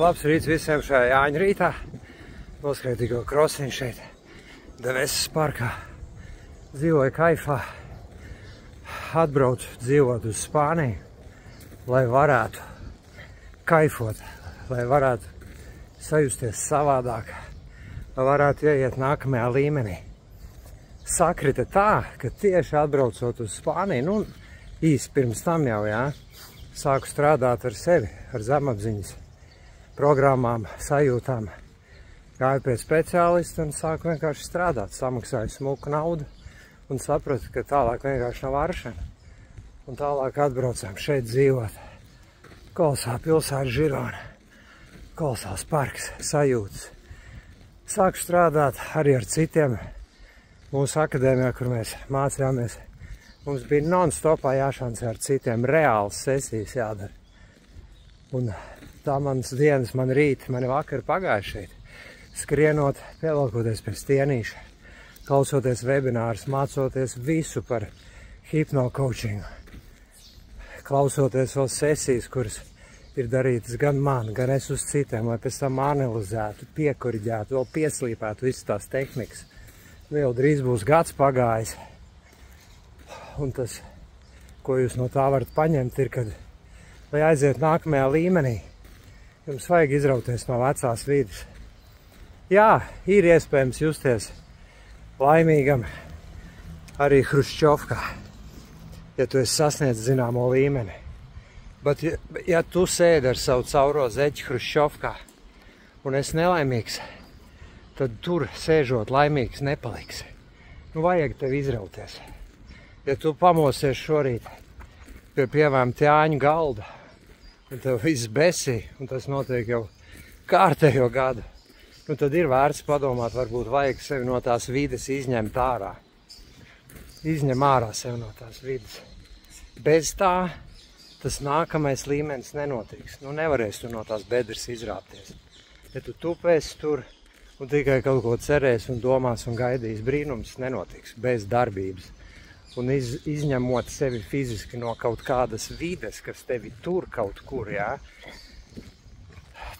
Labs rīts visiem šajā Jāņa rītā. Noskrēju tikko krosiņu šeit Deveses parkā. Dzīvoju kaifā. Atbraucu dzīvot uz Spāniju, lai varētu kaifot, lai varētu sajusties savādāk, lai varētu ieiet nākamajā līmenī. Sakrita tā, ka tieši atbraucot uz Spāniju, īsti pirms tam jau, sāku strādāt ar sevi, ar zemapziņas programmām, sajūtām. Gāju pie speciālista un sāku vienkārši strādāt. Samaksāju smuku naudu un sapratu, ka tālāk vienkārši nav aršana. Un tālāk atbraucām šeit dzīvot. Kolosā pilsēta Žirona. Kolosāls parks, sajūtas. Sāku strādāt arī ar citiem. Mūsu akadēmijā, kur mēs mācījāmies, mums bija non-stopā jāšancē ar citiem, reāls sesijas jādara. Un tā manas dienas, man rīti, mani vakari pagāja šeit. Skrienot, pievelkoties pie stienīša, klausoties webinārus, mācoties visu par hipno-coachingu. Klausoties vēl sesijas, kuras ir darītas gan man, gan es uz citiem, lai pēc tam analizētu, piekoriģētu, vēl pieslīpētu visas tās tehnikas. Vēl drīz būs gads pagājis. Un tas, ko jūs no tā varat paņemt, ir, kad, lai aiziet nākamajā līmenī, jums vajag izrauties no vecās vides. Jā, ir iespējams justies laimīgam arī Hruščovkā, ja tu esi sasniedz zināmo līmeni. Bet ja tu sēdi ar savu cauro zeķi Hruščovkā un esi nelaimīgs, tad tur sēžot laimīgs nepaliksi. Vajag tev izrauties. Ja tu pamosies šorīt pie piemēram Jāņa galda, un tev viss besī, un tas notiek jau kārtējo gadu, tad ir vērts padomāt, varbūt vajag sevi no tās vides izņemt ārā. Izņem ārā sevi no tās vides. Bez tā tas nākamais līmenis nenotiks. Nevarēs tu no tās bedres izrāpties. Ja tu tupēsi tur un tikai kaut ko cerēs un domās un gaidīs, brīnums nenotiks bez darbības. Un izņemot sevi fiziski no kaut kādas vides, kas tevi tur kaut kur,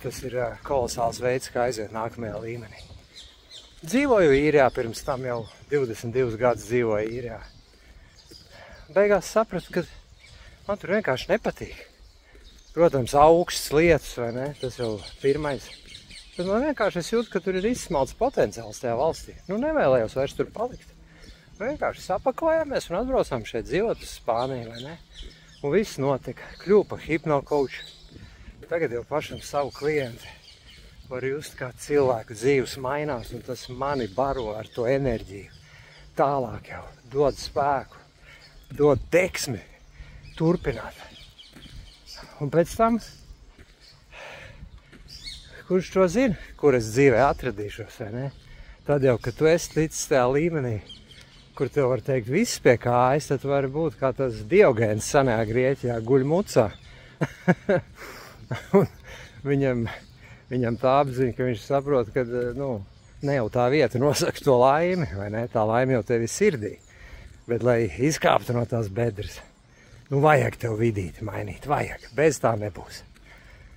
tas ir kolosāls veids, kā aiziet nākamajā līmenī. Dzīvoju Īrijā, pirms tam jau 22 gadus dzīvoju Īrijā. Beigās sapratu, ka man tur vienkārši nepatīk. Protams, augsts lietas, vai ne? Tas jau pirmais. Bet man vienkārši es jūtu, ka tur ir izsmalts potenciāls tajā valstī. Nevēlējos vairs tur palikt. Vienkārši sapaklājāmies un atbraucām šeit dzīvot uz Spāniju, vai ne? Un viss notika. Kļuvu par hipno-coachu. Tagad jau pašam savu klienti var just, kā cilvēku dzīves mainās, un tas mani baro ar to enerģiju. Tālāk jau dod spēku, dod deksmi turpināt. Un pēc tam, kurš to zina, kur es dzīvē atradīšos, vai ne? Tad jau, kad tu esi ticis tajā līmenī, kur tev var teikt viss pie kājas, tad var būt kā tas Diogēns senajā Grieķijā guļ mucā. Un viņam tā apziņa, ka viņš saprot, ka ne jau tā vieta nosaka to laimi, vai ne? Tā laime jau tevi sirdī. Bet, lai izkāptu no tās bedres, vajag tev vidīti mainīt, vajag. Bez tā nebūs.